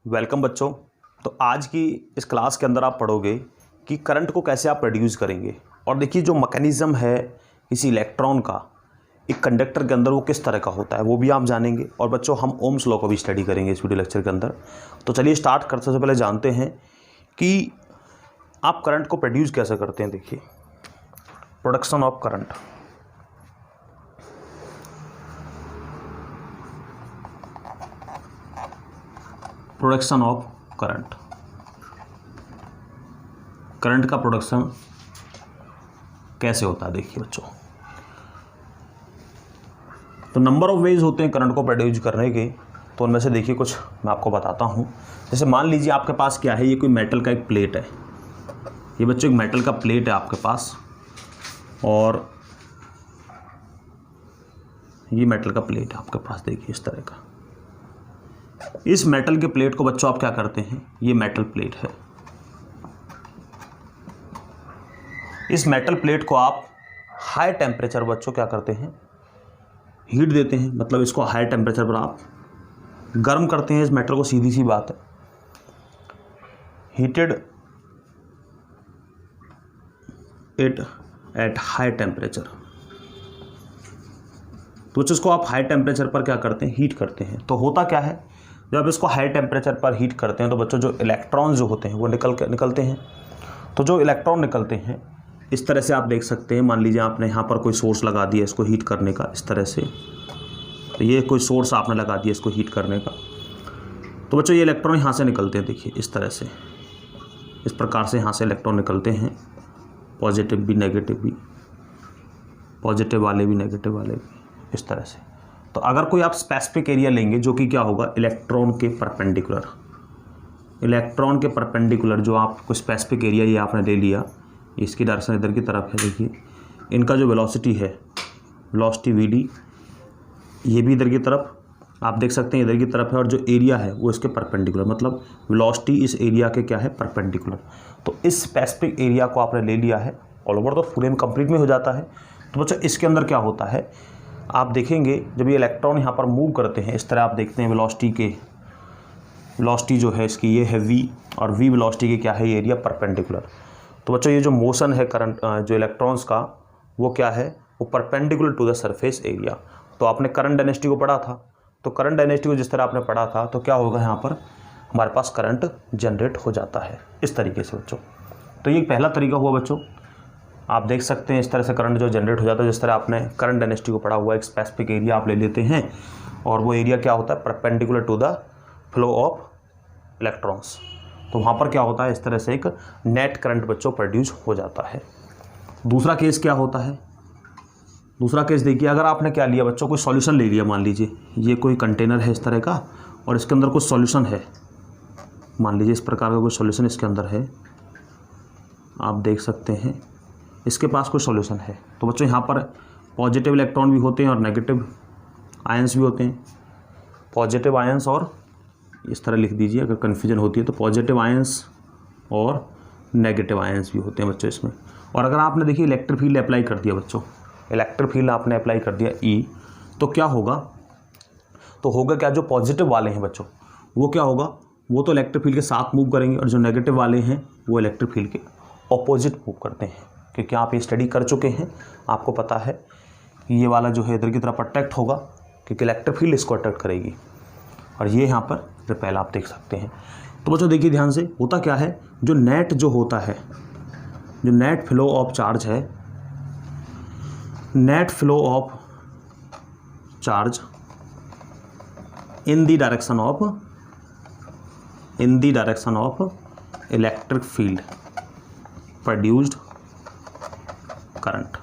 Welcome बच्चों। तो आज की इस क्लास के अंदर आप पढ़ोगे कि करंट को कैसे आप प्रोड्यूस करेंगे। और देखिए जो मैकेनिज़्म है किसी इलेक्ट्रॉन का एक कंडक्टर के अंदर वो किस तरह का होता है वो भी आप जानेंगे। और बच्चों हम ओम्स लॉ को भी स्टडी करेंगे इस वीडियो लेक्चर के अंदर। तो चलिए स्टार्ट करते से पहले जानते हैं कि आप करंट को प्रोड्यूस कैसे करते हैं। देखिए production of current. Production of current, current का प्रोडक्शन कैसे होता है देखिए बच्चों। तो नंबर ऑफ वेज होते हैं करंट को प्रोड्यूस करने के। तो उनमें से देखिए कुछ मैं आपको बताता हूँ। जैसे मान लीजिए आपके पास क्या है, ये कोई मेटल का एक प्लेट है। ये बच्चों एक मेटल का प्लेट है आपके पास, और ये मेटल का प्लेट है आपके पास। देखिए इस तरह का। इस मेटल के प्लेट को बच्चों आप क्या करते हैं, ये मेटल प्लेट है। इस मेटल प्लेट को आप हाई टेम्परेचर बच्चों क्या करते हैं, हीट देते हैं। मतलब इसको हाई टेम्परेचर पर आप गर्म करते हैं इस मेटल को, सीधी सी बात है। Heated it at high temperature. तो बच्चों इसको आप हाई टेम्परेचर पर क्या करते हैं, हीट करते हैं। तो होता क्या है, जब आप इसको हाई टेम्परेचर पर हीट करते हैं तो बच्चों जो इलेक्ट्रॉन जो होते हैं वो निकलते हैं। तो जो इलेक्ट्रॉन निकलते हैं इस तरह से आप देख सकते हैं। मान लीजिए आपने यहाँ पर कोई सोर्स लगा दिया इसको हीट करने का, इस तरह से। तो ये कोई सोर्स आपने लगा दिया इसको हीट करने का। तो बच्चों ये इलेक्ट्रॉन यहाँ से निकलते हैं। देखिए इस तरह से, इस प्रकार से यहाँ से इलेक्ट्रॉन निकलते हैं। पॉजिटिव भी नेगेटिव भी, पॉजिटिव वाले भी नेगेटिव वाले भी, इस तरह से। तो अगर कोई आप स्पेसिफिक एरिया लेंगे जो कि क्या होगा, इलेक्ट्रॉन के परपेंडिकुलर। इलेक्ट्रॉन के परपेंडिकुलर जो आप कोई स्पेसिफिक एरिया ये आपने ले लिया, इसकी डायरेक्शन इधर की तरफ है। देखिए इनका जो वेलोसिटी है, वेलोसिटी वीडी, ये भी इधर की तरफ आप देख सकते हैं, इधर की तरफ है। और जो एरिया है वो इसके परपेंडिकुलर, मतलब वेलोसिटी इस एरिया के क्या है, परपेंडिकुलर। तो इस स्पेसिफिक एरिया को आपने ले लिया है ऑल ओवर, तो पूरे में कंप्लीट में हो जाता है। तो बच्चों इसके अंदर क्या होता है, आप देखेंगे जब ये इलेक्ट्रॉन यहाँ पर मूव करते हैं इस तरह, आप देखते हैं वेलोसिटी जो है इसकी ये है v, और v वेलोसिटी की क्या है, ये एरिया परपेंडिकुलर। तो बच्चों ये जो मोशन है करंट जो इलेक्ट्रॉन्स का वो क्या है, वो perpendicular to the surface area. तो आपने करंट डेंसिटी को पढ़ा था। तो करंट डेंसिटी को जिस तरह आपने पढ़ा था तो क्या होगा, यहाँ पर हमारे पास करंट जनरेट हो जाता है इस तरीके से बच्चों। तो ये पहला तरीका हुआ बच्चों। आप देख सकते हैं इस तरह से करंट जो जनरेट हो जाता है, जिस तरह आपने करंट डेंसिटी को पढ़ा हुआ। एक स्पेसिफिक एरिया आप ले लेते हैं और वो एरिया क्या होता है, perpendicular to the flow of electrons. तो वहाँ पर क्या होता है, इस तरह से एक नेट करंट बच्चों प्रोड्यूस हो जाता है। दूसरा केस क्या होता है, दूसरा केस देखिए, अगर आपने क्या लिया बच्चों, कोई सॉल्यूशन ले लिया। मान लीजिए ये कोई कंटेनर है इस तरह का, और इसके अंदर कुछ सॉल्यूशन है। मान लीजिए इस प्रकार का कोई सॉल्यूशन इसके अंदर है, आप देख सकते हैं इसके पास कोई सॉल्यूशन है। तो बच्चों यहाँ पर पॉजिटिव इलेक्ट्रॉन भी होते हैं और नेगेटिव आयंस भी होते हैं। पॉजिटिव आयंस, और इस तरह लिख दीजिए अगर कन्फ्यूजन होती है तो, पॉजिटिव आयंस और नेगेटिव आयंस भी होते हैं बच्चों इसमें। और अगर आपने देखिए इलेक्ट्रिक फील्ड अप्लाई कर दिया बच्चों, इलेक्ट्रिक फील्ड आपने अप्लाई कर दिया ई, तो क्या होगा, तो होगा क्या, जो पॉजिटिव वाले हैं बच्चों वो क्या होगा, वो तो इलेक्ट्रिक फील्ड के साथ मूव करेंगे, और जो नेगेटिव वाले हैं वो इलेक्ट्रिक फील्ड के ऑपोजिट मूव करते हैं। क्योंकि आप ये स्टडी कर चुके हैं, आपको पता है कि ये वाला जो है इधर की तरफ अट्रैक्ट होगा क्योंकि इलेक्ट्रिक फील्ड इसको अट्रैक्ट करेगी, और ये यहाँ पर रिपेल आप देख सकते हैं। तो बच्चों देखिए ध्यान से, होता क्या है, जो नेट जो होता है, जो नेट फ्लो ऑफ चार्ज है, net flow of charge in the direction of electric field produced current.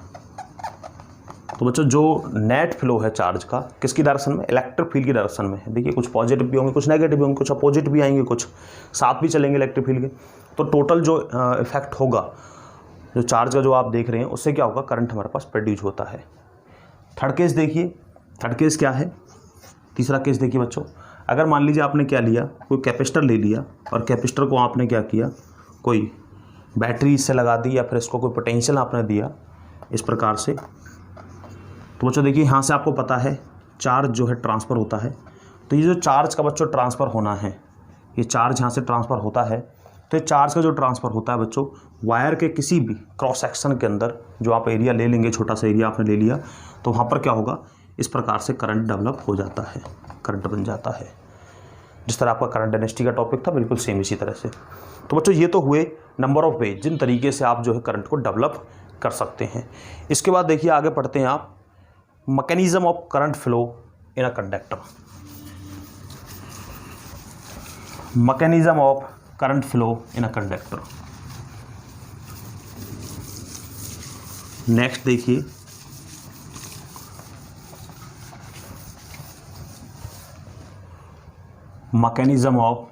तो बच्चों जो नेट फ्लो है चार्ज का किसकी डायरेक्शन में, इलेक्ट्रिक फील्ड की डायरेक्शन में है। देखिए कुछ पॉजिटिव भी होंगे, कुछ नेगेटिव भी होंगे, कुछ अपोजिट भी आएंगे, कुछ साथ भी चलेंगे इलेक्ट्रिक फील्ड के। तो टोटल जो इफेक्ट होगा, जो चार्ज का जो आप देख रहे हैं, उससे क्या होगा, करंट हमारे पास प्रोड्यूस होता है। थर्ड केस देखिए, थर्ड केस क्या है, तीसरा केस देखिए बच्चों। अगर मान लीजिए आपने क्या लिया, कोई कैपेसिटर ले लिया, और कैपेसिटर को आपने क्या किया, कोई बैटरी इससे लगा दी, या फिर इसको कोई पोटेंशियल आपने दिया इस प्रकार से। तो बच्चों देखिए यहाँ से आपको पता है चार्ज जो है ट्रांसफ़र होता है। तो ये जो चार्ज का बच्चों ट्रांसफ़र होना है, ये चार्ज यहाँ से ट्रांसफ़र होता है, तो ये चार्ज का जो ट्रांसफ़र होता है बच्चों, वायर के किसी भी क्रॉस सेक्शन के अंदर जो आप एरिया ले लेंगे, छोटा सा एरिया आपने ले लिया, तो वहाँ पर क्या होगा, इस प्रकार से करंट डेवलप हो जाता है, करंट बन जाता है। जिस तरह आपका करंट डेंसिटी का टॉपिक था, बिल्कुल सेम इसी तरह से। तो बच्चों ये तो हुए नंबर ऑफ वे जिन तरीके से आप जो है करंट को डेवलप कर सकते हैं। इसके बाद देखिए आगे पढ़ते हैं आप, mechanism of current flow in a conductor. Mechanism of current flow in a conductor. Next देखिए, mechanism of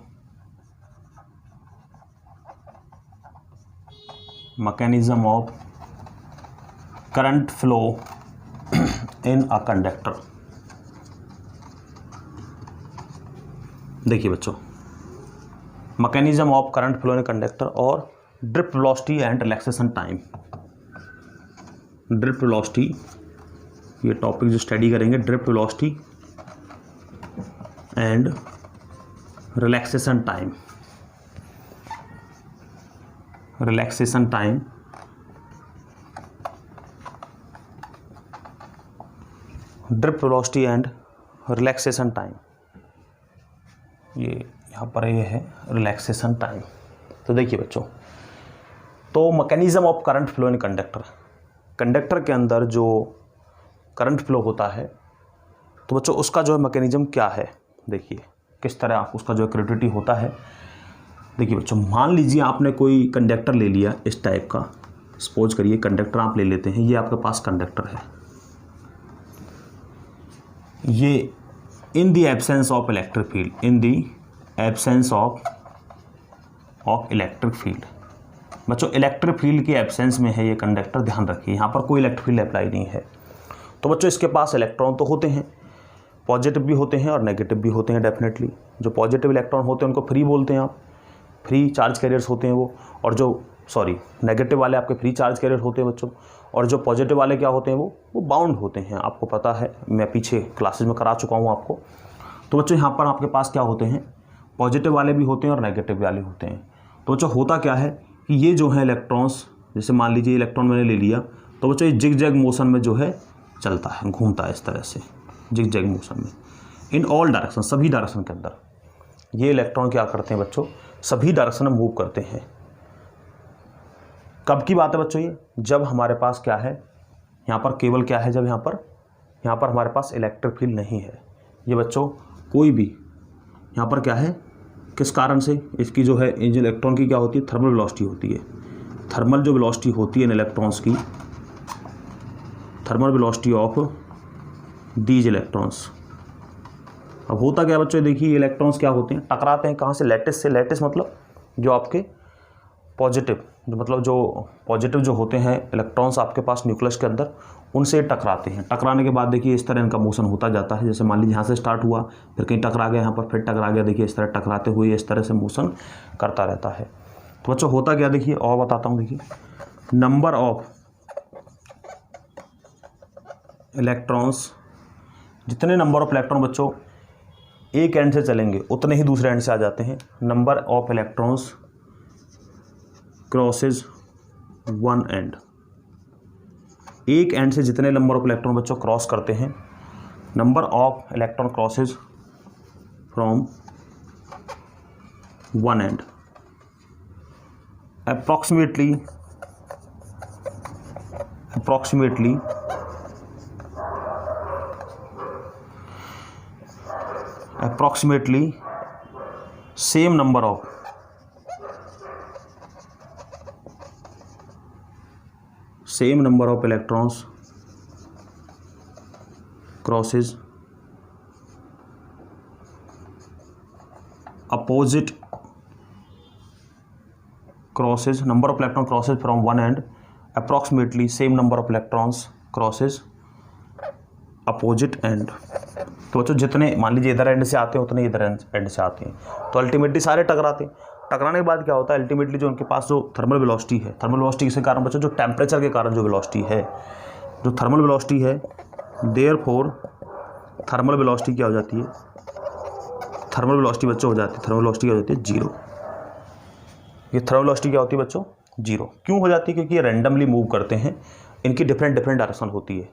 current flow in a conductor. देखिए बच्चों, mechanism of current flow in conductor और drift velocity and relaxation time. Drift velocity, ये topic जो study करेंगे, drift velocity and relaxation time. Relaxation time, drift velocity and relaxation time, ये यहाँ पर ये है रिलैक्सेशन टाइम। तो देखिए बच्चों, तो mechanism of current flow in conductor, conductor के अंदर जो करंट फ्लो होता है, तो बच्चों उसका जो है मैकेनिज्म क्या है, देखिए किस तरह आप उसका जो एक्टिविटी होता है। देखिए बच्चों, मान लीजिए आपने कोई कंडक्टर ले लिया इस टाइप का, सपोज करिए कंडक्टर आप ले लेते हैं, ये आपके पास कंडक्टर है, ये इन the absence of electric field, in the absence of electric field. बच्चों इलेक्ट्रिक फील्ड के एब्सेंस में है ये कंडक्टर, ध्यान रखिए यहाँ पर कोई इलेक्ट्रिक फील्ड अप्लाई नहीं है। तो बच्चों इसके पास इलेक्ट्रॉन तो होते हैं, पॉजिटिव भी होते हैं और नेगेटिव भी होते हैं डेफिनेटली। जो पॉजिटिव इलेक्ट्रॉन होते हैं उनको फ्री बोलते हैं आप, फ्री चार्ज कैरियर्स होते हैं वो, और जो नेगेटिव वाले आपके फ्री चार्ज कैरियर होते हैं बच्चों, और जो पॉजिटिव वाले क्या होते हैं वो बाउंड होते हैं। आपको पता है, मैं पीछे क्लासेस में करा चुका हूँ आपको। तो बच्चों यहाँ पर आपके पास क्या होते हैं, पॉजिटिव वाले भी होते हैं और नेगेटिव वाले होते हैं। तो बच्चों होता क्या है कि ये जो है इलेक्ट्रॉन्स, जैसे मान लीजिए इलेक्ट्रॉन मैंने ले लिया, तो बच्चों ये जिग जैग मोशन में जो है चलता है, घूमता है इस तरह से जिग जैग मोशन में, इन ऑल डायरेक्शन, सभी डायरेक्शन के अंदर ये इलेक्ट्रॉन क्या करते हैं बच्चों, सभी डायरेक्शन में मूव करते हैं। कब की बात है बच्चों ये, जब हमारे पास क्या है, यहाँ पर केवल क्या है, जब यहाँ पर हमारे पास इलेक्ट्रिक फील्ड नहीं है। ये बच्चों कोई भी यहाँ पर क्या है, किस कारण से, इसकी जो है इन इलेक्ट्रॉन की क्या होती है, थर्मल वेलोसिटी होती है। थर्मल जो वेलोसिटी होती है इन इलेक्ट्रॉन्स की, thermal velocity of these electrons. अब होता क्या बच्चों, देखिए इलेक्ट्रॉन्स क्या होते हैं, टकराते हैं कहाँ से, लैटिस से। लैटिस मतलब जो आपके पॉजिटिव, जो पॉजिटिव जो होते हैं इलेक्ट्रॉन्स आपके पास न्यूक्लियस के अंदर, उनसे टकराते हैं। टकराने के बाद देखिए इस तरह इनका मोशन होता जाता है। जैसे मान लीजिए यहाँ से स्टार्ट हुआ, फिर कहीं टकरा गया, यहाँ पर फिर टकरा गया, देखिए इस तरह टकराते हुए इस तरह से मोशन करता रहता है। तो बच्चों होता क्या, देखिए और बताता हूँ। देखिए नंबर ऑफ इलेक्ट्रॉन्स, जितने नंबर ऑफ इलेक्ट्रॉन बच्चों एक एंड से चलेंगे उतने ही दूसरे एंड से आ जाते हैं। Number of electrons crosses one and, एक एंड से जितने नंबर ऑफ इलेक्ट्रॉन बच्चों क्रॉस करते हैं, number of electron crosses from one and, approximately same number of electrons crosses opposite crosses, number of electron crosses from one end, approximately same number of electrons crosses opposite end। तो बच्चों जितने मान लीजिए इधर and से आते हैं उतने इधर एंड से आते हैं, तो अल्टीमेटली सारे टकराते हैं। टकराने के बाद क्या होता है, अल्टीमेटली जो उनके पास जो थर्मल वेलोसिटी है, थर्मल वेलोसिटी के कारण बच्चों जो टेम्परेचर के कारण जो वेलोसिटी है, जो थर्मल वेलोसिटी है, देयरफॉर थर्मल वेलोसिटी क्या हो जाती है, थर्मल वेलोसिटी बच्चों हो जाती है, थर्मल वेलोसिटी क्या होती है 0। ये थर्मल वेलोसिटी क्या होती है बच्चों 0। क्यों हो जाती है? क्योंकि ये रैंडमली मूव करते हैं, इनकी डिफरेंट डिफरेंट डायरेक्शन होती है।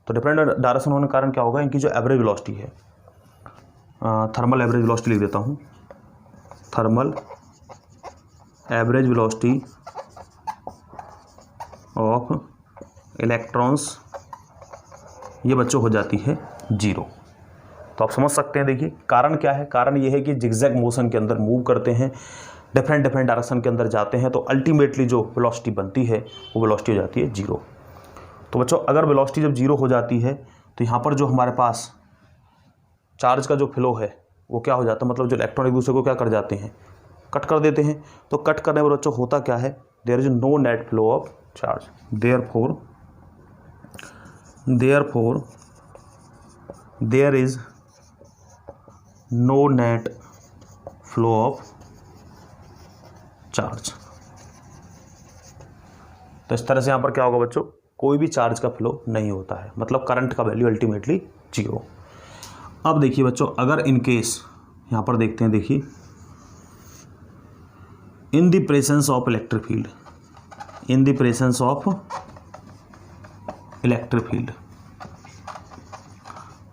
तो डिफरेंट डायरेक्शन होने के कारण क्या होगा, इनकी जो एवरेज वेलोसिटी है, थर्मल एवरेज वेलोसिटी लिख देता हूँ, thermal average velocity of electrons, ये बच्चों हो जाती है 0। तो आप समझ सकते हैं, देखिए कारण क्या है, कारण ये है कि जिगजैग मोशन के अंदर मूव करते हैं, डिफरेंट डिफरेंट डायरेक्शन के अंदर जाते हैं, तो अल्टीमेटली जो वेलोसिटी बनती है वो वेलोसिटी हो जाती है 0। तो बच्चों अगर वेलोसिटी जब 0 हो जाती है तो यहाँ पर जो हमारे पास चार्ज का जो फ्लो है वो क्या हो जाता है, मतलब जो इलेक्ट्रॉन एक दूसरे को क्या कर जाते हैं, कट कर देते हैं। तो कट करने पर बच्चों होता क्या है, there is no net flow of charge, therefore there is no net flow of charge. तो इस तरह से यहाँ पर क्या होगा बच्चों, कोई भी चार्ज का फ्लो नहीं होता है, मतलब करंट का वैल्यू अल्टीमेटली 0। अब देखिए बच्चों, अगर इन केस यहाँ पर देखते हैं, देखिए इन the presence of electric field, in the presence of electric field.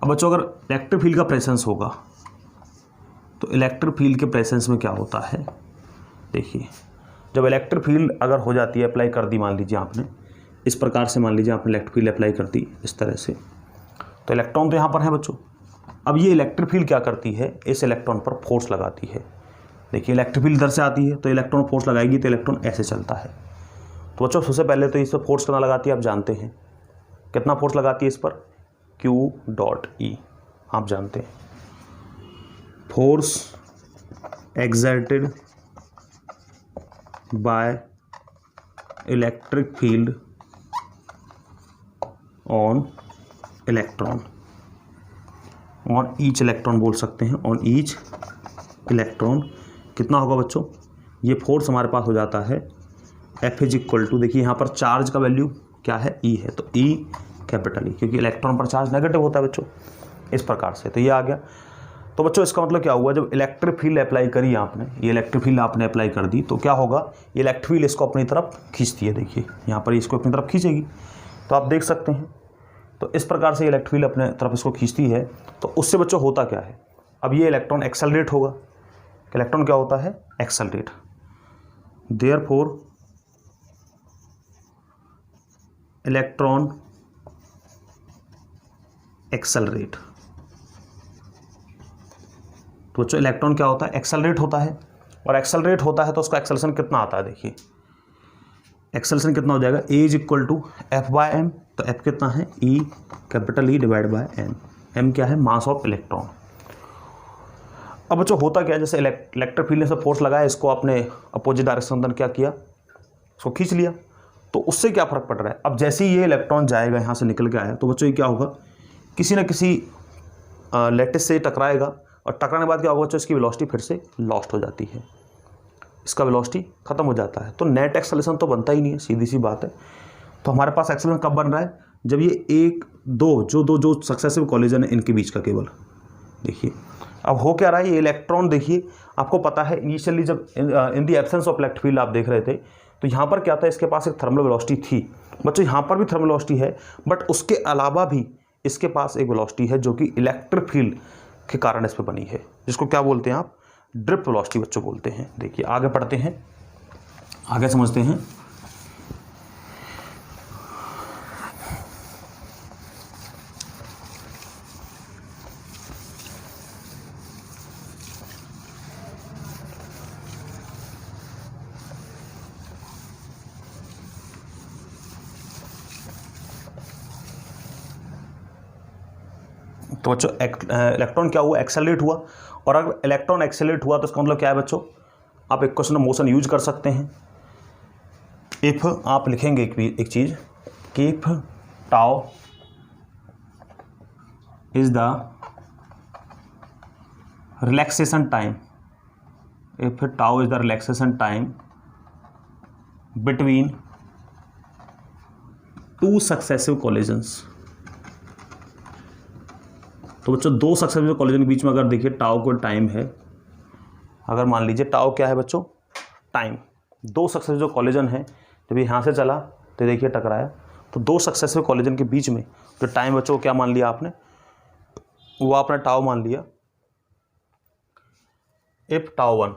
अब बच्चों अगर इलेक्ट्रिक फील्ड का प्रेजेंस होगा तो इलेक्ट्रिक फील्ड के प्रेजेंस में क्या होता है, देखिए जब इलेक्ट्रिक फील्ड अगर हो जाती है, अप्लाई कर दी, मान लीजिए आपने इस प्रकार से, मान लीजिए आपने इलेक्ट्रिक फील्ड अप्लाई कर दी इस तरह से, तो इलेक्ट्रॉन तो यहाँ पर है बच्चों। अब ये इलेक्ट्रिक फील्ड क्या करती है, इस इलेक्ट्रॉन पर फोर्स लगाती है। देखिए इलेक्ट्रिक फील्ड इधर से आती है तो इलेक्ट्रॉन फोर्स लगाएगी, तो इलेक्ट्रॉन ऐसे चलता है। तो बच्चों सबसे पहले तो इस पर फोर्स कितना लगाती है आप जानते हैं, कितना फोर्स लगाती है इस पर, Q.E आप जानते हैं, force exerted by electric field on electron, on each electron बोल सकते हैं, ऑन ईच इलेक्ट्रॉन। कितना होगा बच्चों, ये फोर्स हमारे पास हो जाता है F इज इक्वल टू, देखिए यहाँ पर चार्ज का वैल्यू क्या है, E है, तो E कैपिटल E, क्योंकि इलेक्ट्रॉन पर चार्ज नेगेटिव होता है बच्चों, इस प्रकार से। तो ये आ गया। तो बच्चों इसका मतलब क्या हुआ, जब इलेक्ट्रिक फील्ड अप्लाई करी आपने, ये इलेक्ट्रिक फील्ड आपने अप्लाई कर दी, तो क्या होगा, ये इलेक्ट्रिक फील्ड इसको अपनी तरफ खींचती है। देखिए यहाँ पर इसको अपनी तरफ खींचेगी, तो आप देख सकते हैं। तो इस प्रकार से इलेक्ट्रिक फील्ड अपने तरफ इसको खींचती है, तो उससे बच्चों होता क्या है, अब ये इलेक्ट्रॉन एक्सेलरेट होगा। इलेक्ट्रॉन क्या होता है, एक्सेलरेट, देयरफॉर इलेक्ट्रॉन एक्सेलरेट। तो बच्चों इलेक्ट्रॉन क्या होता है, एक्सेलरेट होता है, और एक्सेलरेट होता है तो उसका एक्सेलरेशन कितना आता है, देखिए एक्सेलरेशन कितना हो जाएगा, A is equal to F/m, तो F कितना है, E capital E divide by m, m क्या है, मास ऑफ इलेक्ट्रॉन। अब बच्चों होता क्या है, जैसे इलेक्ट्रिक फील्ड से फोर्स लगाया, इसको आपने अपोजिट डायरेक्शन अंदर क्या किया, इसको खींच लिया, तो उससे क्या फ़र्क पड़ रहा है, अब जैसे ही ये इलेक्ट्रॉन जाएगा यहाँ से निकल के आया, तो बच्चों ये क्या होगा, किसी न किसी लैटिस से टकराएगा, और टकराने के बाद क्या होगा बच्चों, इसकी वेलोसिटी फिर से लॉस्ट हो जाती है, इसका वेलोसिटी खत्म हो जाता है, तो नेट एक्सेलरेशन तो बनता ही नहीं है, सीधी सी बात है। तो हमारे पास एक्सेलरेशन कब बन रहा है, जब ये एक दो सक्सेसिव कॉलिजन है इनके बीच का केवल। देखिए अब हो क्या रहा है, ये इलेक्ट्रॉन, देखिए आपको पता है इनिशियली जब इन the absence of electric field आप देख रहे थे, तो यहाँ पर क्या था, इसके पास एक थर्मल वेलोसिटी थी बच्चों, यहाँ पर भी थर्मल वेलोसिटी है, बट उसके अलावा भी इसके पास एक वेलोसिटी है जो कि इलेक्ट्रिक फील्ड के कारण इस पर बनी है, जिसको क्या बोलते हैं आप, ड्रिफ्ट वेलोसिटी बच्चों बोलते हैं। देखिए आगे पढ़ते हैं, आगे समझते हैं। तो बच्चों इलेक्ट्रॉन क्या हुआ, एक्सेलरेट हुआ, और अगर इलेक्ट्रॉन एक्सेलरेट हुआ तो इसका मतलब क्या है बच्चों, आप इक्वेशन ऑफ मोशन यूज कर सकते हैं। इफ आप लिखेंगे एक चीज़ कि if tau is the relaxation time, if tau is the relaxation time between two successive collisions. तो बच्चों दो सक्सेसिव कॉलिजन के बीच में अगर देखिए टाउ को टाइम है अगर मान लीजिए टाउ क्या है बच्चों, टाइम, दो सक्सेसिव कॉलिजन है, जब ये यहाँ से चला तो देखिए टकराया, तो दो सक्सेसिव कॉलिजन के बीच में जो टाइम बच्चों क्या मान लिया आपने, वो आपने टाउ मान लिया। If tau 1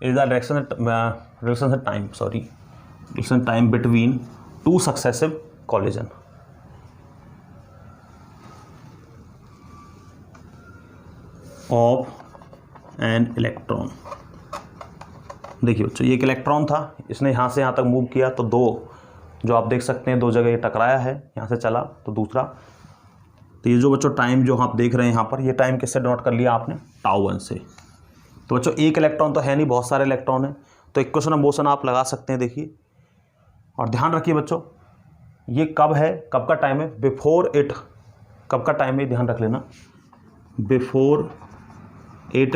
is the direction time between two successive collision, of N electron. देखिए बच्चों ये एक इलेक्ट्रॉन था, इसने यहाँ से यहाँ तक मूव किया, तो दो जो आप देख सकते हैं दो जगह ये टकराया है, यहाँ से चला तो दूसरा, तो ये जो बच्चों टाइम जो आप देख रहे हैं यहाँ पर, ये टाइम किससे नोट कर लिया आपने, टाउ 1 से। तो बच्चों एक इलेक्ट्रॉन तो है नहीं, बहुत सारे इलेक्ट्रॉन हैं, तो इक्वेशन ऑफ मोशन आप लगा सकते हैं। देखिए और ध्यान रखिए बच्चों, ये कब है, कब का टाइम है, बिफोर इट, कब का टाइम है ध्यान रख लेना, before it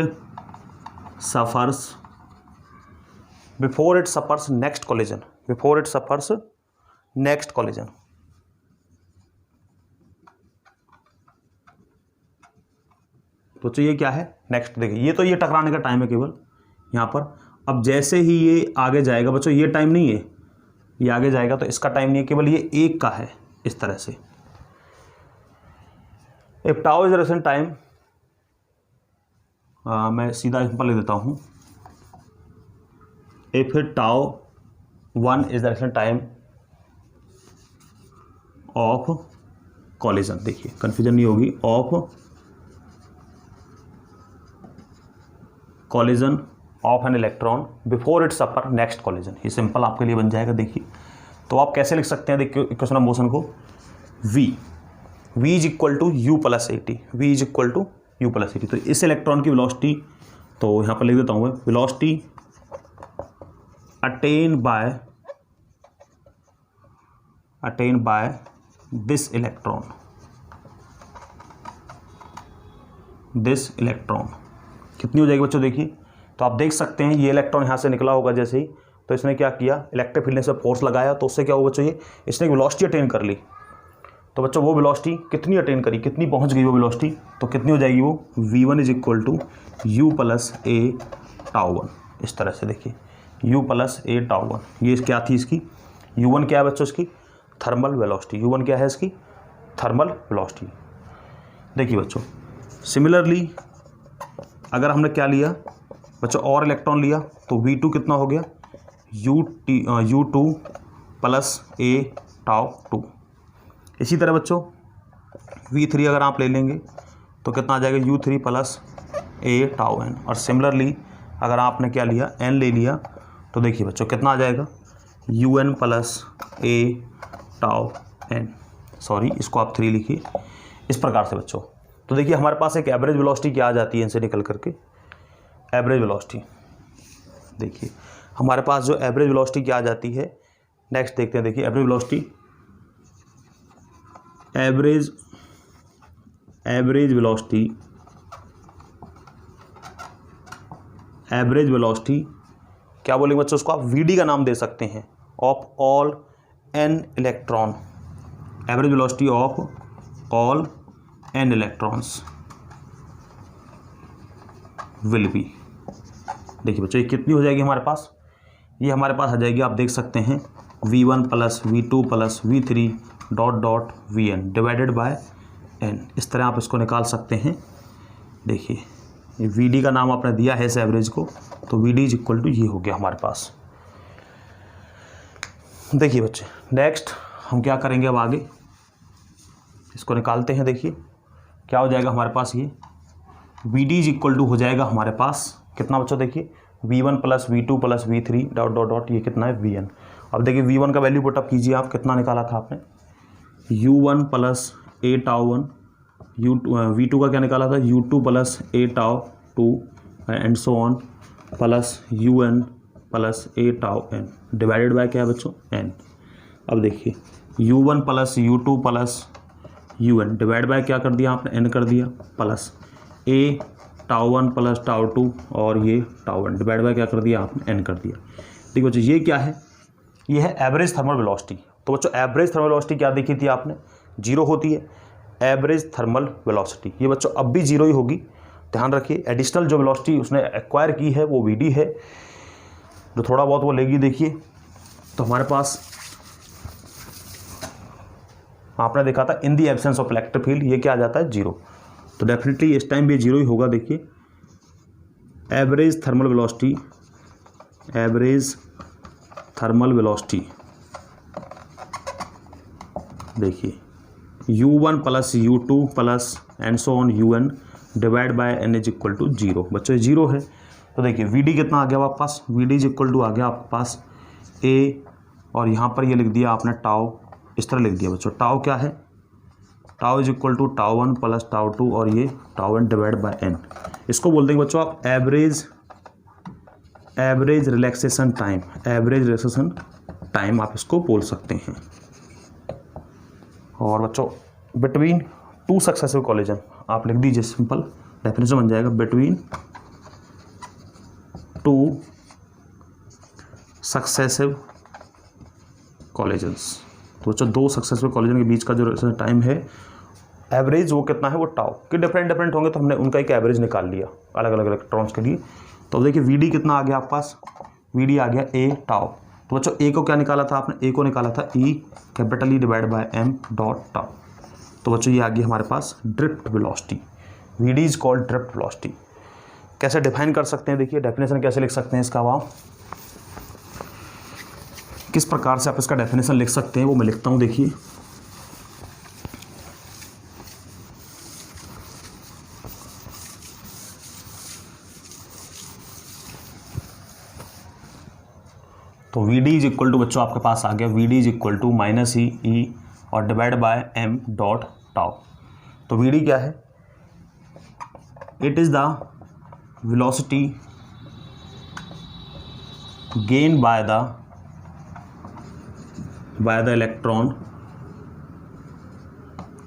suffers next collision, before it suffers next collision. तो ये क्या है, नेक्स्ट। देखिए ये तो ये टकराने का टाइम है केवल यहाँ पर। अब जैसे ही ये आगे जाएगा बच्चों, ये टाइम नहीं है, ये आगे जाएगा तो इसका टाइम नहीं है, केवल ये एक का है, इस तरह से। If tau is direction time, मैं सीधा सिंपल लिख देता हूँ, if tau 1 is direction time of collision, देखिए कंफ्यूजन नहीं होगी, of collision of N electron before it suffer next collision, ये सिंपल आपके लिए बन जाएगा। देखिए तो आप कैसे लिख सकते हैं, देखिए इक्वेशन ऑफ मोशन को, v is equal to u plus A T, v is equal to u plus A T. तो इस इलेक्ट्रॉन की वेलोसिटी, तो यहाँ पर लिख देता हूँ मैं, velocity attain by this electron कितनी हो जाएगी बच्चों। देखिए तो आप देख सकते हैं ये इलेक्ट्रॉन यहाँ से निकला होगा जैसे ही, तो इसने क्या किया, इलेक्ट्रिक फील्ड से फोर्स लगाया, तो उससे क्या हुआ बच्चों, ये इसने वेलोसिटी अटेन कर ली। तो बच्चों वो वेलोसिटी कितनी अटेन करी, कितनी पहुँच गई वो वेलोसिटी, तो कितनी हो जाएगी वो, v1 is equal to u plus A tau 1, इस तरह से। देखिए u प्लस ए टाउ 1, ये क्या थी इसकी, u1 क्या है बच्चों इसकी, थर्मल वेलोसिटी, u1 क्या है इसकी, थर्मल वेलोसिटी। देखिए बच्चों सिमिलरली अगर हमने क्या लिया बच्चों, और इलेक्ट्रॉन लिया, तो v2 कितना हो गया, u2 प्लस ए टाउ 2। इसी तरह बच्चों v3 अगर आप ले लेंगे तो कितना आ जाएगा, u3 plus A tau n। और सिमिलरली अगर आपने क्या लिया, n ले लिया, तो देखिए बच्चों कितना आ जाएगा, un plus A tau n। Sorry इसको आप 3 लिखिए, इस प्रकार से बच्चों। तो देखिए हमारे पास एक एवरेज वेलोसिटी क्या आ जाती है इनसे निकल करके, एवरेज वेलोसिटी। देखिए हमारे पास जो एवरेज वेलोसिटी क्या आ जाती है, नेक्स्ट देखते हैं। देखिए एवरेज वेलोसिटी, एवरेज वेलोसिटी क्या बोलेंगे बच्चों उसको, आप वीडी का नाम दे सकते हैं, of all N electron, average velocity of all N electrons will be. देखिए बच्चों ये कितनी हो जाएगी हमारे पास, ये हमारे पास आ जाएगी, आप देख सकते हैं v1 plus v2 plus v3 dot vn divided by n, इस तरह आप इसको निकाल सकते हैं। देखिए ये vd का नाम आपने दिया है इस एवरेज को, तो vd इज इक्वल टू ये हो गया हमारे पास। देखिए बच्चे नेक्स्ट हम क्या करेंगे, अब आगे इसको निकालते हैं। देखिए क्या हो जाएगा हमारे पास, ये vd इज इक्वल टू हो जाएगा हमारे पास कितना बच्चों, देखिए v1 plus v2 plus v3 dot ये कितना है vn। अब देखिए v1 का वैल्यू पुटअप कीजिए आप, कितना निकाला था आपने, u1 plus A tau 1, v2 का क्या निकाला था, u2 plus A tau 2 and so on plus un plus A tau n divided by क्या है बच्चों, n। अब देखिए u1 plus u2 plus un divide bye क्या कर दिया आपने, n कर दिया, plus A tau 1 plus tau 2 और ये टाउ 1 डिवाइड बाय क्या कर दिया आपने, n कर दिया। देखिए बच्चों ये क्या है, ये है एवरेज थर्मल वेलोसिटी। तो बच्चों एवरेज थर्मल वेलोसिटी क्या देखी थी आपने, 0 होती है एवरेज थर्मल वेलोसिटी, ये बच्चों अब भी 0 ही होगी। ध्यान रखिए एडिशनल जो वेलोसिटी उसने एक्वायर की है वो वीडी है, जो थोड़ा बहुत वो लेगी। देखिए तो हमारे पास आपने देखा था in the absence of electric field, ये क्या आ जाता है 0, तो डेफिनेटली इस टाइम भी 0 ही होगा। देखिए average thermal velocity, average thermal velocity देखिए u1 plus u2 plus and so on un divide by n is equal to 0। बच्चों ये 0 है, तो देखिए vd कितना आ गया आपके पास, vd इज इक्वल टू आ गया आपके पास a, और यहाँ पर ये लिख दिया आपने टाउ, इस तरह लिख दिया बच्चों। टाउ क्या है, tau is equal to tau 1 plus tau 2 और ये tau n divide by n। इसको बोल देंगे बच्चों आप average relaxation time, average relaxation time आप इसको बोल सकते हैं। और बच्चों बिटवीन टू सक्सेसिव कोलिजन आप लिख दीजिए, सिंपल डेफिनेशन बन जाएगा बिटवीन टू सक्सेसिव कोलिजन्स। तो बच्चों दो सक्सेसिव कोलिजन के बीच का जो टाइम है एवरेज वो कितना है, वो टाउ के डिफरेंट होंगे, तो हमने उनका एक एवरेज निकाल लिया अलग अलग इलेक्ट्रॉन्स के लिए। तो देखिए वीडी कितना आ गया आपके पास, वीडी आ गया ए टाउ। तो बच्चों ए को क्या निकाला था आपने, ए को निकाला था e capital E divide by m dot tau. तो बच्चों ये आ गई हमारे पास drift velocity, vd is called drift velocity. कैसे डिफाइन कर सकते हैं, देखिए डेफिनेशन कैसे लिख सकते हैं इसका, आप किस प्रकार से आप इसका डेफिनेशन लिख सकते हैं वो मैं लिखता हूँ। देखिए तो Vd इज इक्वल टू बच्चों आपके पास आ गया Vd is equal to minus e और divide by m dot tau. तो Vd क्या है, it is the velocity gain by the electron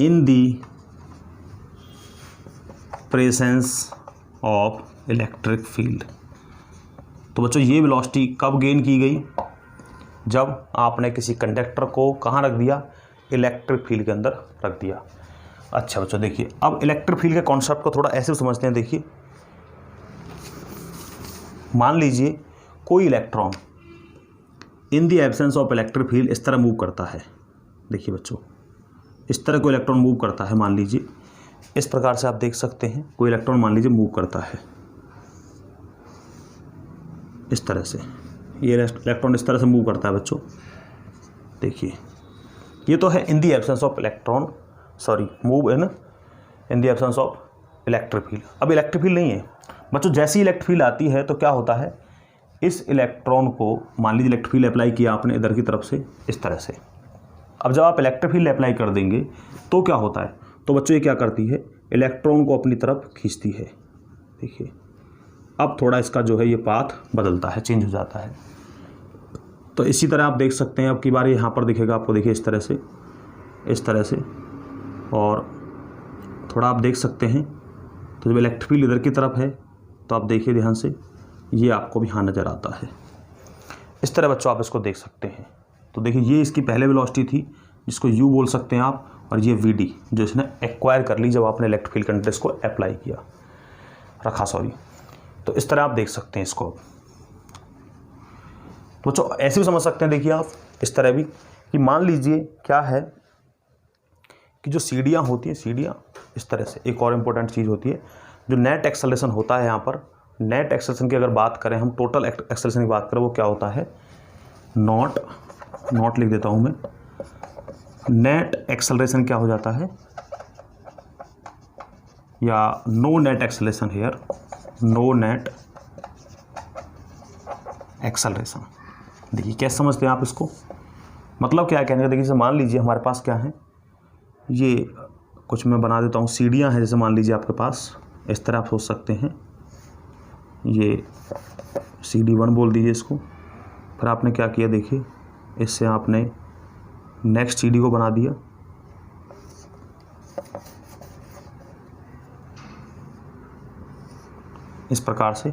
in the presence of electric field. तो बच्चों ये वेलोसिटी कब गेन की गई, जब आपने किसी कंडक्टर को कहाँ रख दिया, इलेक्ट्रिक फील्ड के अंदर रख दिया। अच्छा बच्चों देखिए अब इलेक्ट्रिक फील्ड के कॉन्सेप्ट को थोड़ा ऐसे समझते हैं। देखिए मान लीजिए कोई electron in the absence of electric field इस तरह मूव करता है। देखिए बच्चों इस तरह कोई इलेक्ट्रॉन मूव करता है, मान लीजिए इस प्रकार से आप देख सकते हैं कोई इलेक्ट्रॉन मान लीजिए मूव करता है इस तरह से, ये इलेक्ट्रॉन इस तरह से मूव करता है बच्चों। देखिए ये तो है in the absence of electron, sorry move in the absence of electric field. अब इलेक्ट्रिक फील्ड नहीं है बच्चों, जैसी इलेक्ट्रिक फील्ड आती है तो क्या होता है, इस इलेक्ट्रॉन को मान लीजिए इलेक्ट्रिक फील्ड अप्लाई किया आपने इधर की तरफ से इस तरह से। अब जब आप इलेक्ट्रिक फील्ड अप्लाई कर देंगे तो क्या होता है, तो बच्चों ये क्या करती है, इलेक्ट्रॉन को अपनी तरफ खींचती है। देखिए अब थोड़ा इसका जो है ये पाथ बदलता है, चेंज हो जाता है। तो इसी तरह आप देख सकते हैं, अब की बार यहाँ पर दिखेगा आपको, देखिए इस तरह से, इस तरह से, और थोड़ा आप देख सकते हैं। तो जब इलेक्ट्रिक फील्ड इधर की तरफ है तो आप देखिए ध्यान से, ये आपको भी यहाँ नज़र आता है। इस तरह बच्चों आप इसको देख सकते हैं। तो देखिए ये इसकी पहले वेलोसिटी थी जिसको u बोल सकते हैं आप, और ये Vd जो इसने एक्वायर कर ली जब आपने इलेक्ट्रिक फील्ड कंडक्टर्स को अप्लाई किया रखा, सॉरी। तो इस तरह आप देख सकते हैं इसको। तो बच्चों ऐसे भी समझ सकते हैं, देखिए आप इस तरह भी कि मान लीजिए क्या है कि जो सीढ़ियाँ होती हैं, सीढ़ियाँ इस तरह से, एक और इम्पोर्टेंट चीज़ होती है जो नेट एक्सेलरेशन होता है। यहाँ पर नेट एक्सेलरेशन की अगर बात करें हम, टोटल एक्सेलरेशन की बात करें, वो क्या होता है, नॉट लिख देता हूँ मैं, नेट एक्सेलरेशन क्या हो जाता है, या no net acceleration here, no net acceleration. देखिए कैसे समझते हैं आप इसको, मतलब क्या कहने का, देखिए जैसे मान लीजिए हमारे पास क्या है, ये कुछ मैं बना देता हूँ, सीढ़ियाँ हैं। जैसे मान लीजिए आपके पास इस तरह आप सोच सकते हैं, ये CD1 बोल दीजिए इसको। फिर आपने क्या किया, देखिए इससे आपने नेक्स्ट सीढ़ी को बना दिया, इस प्रकार से।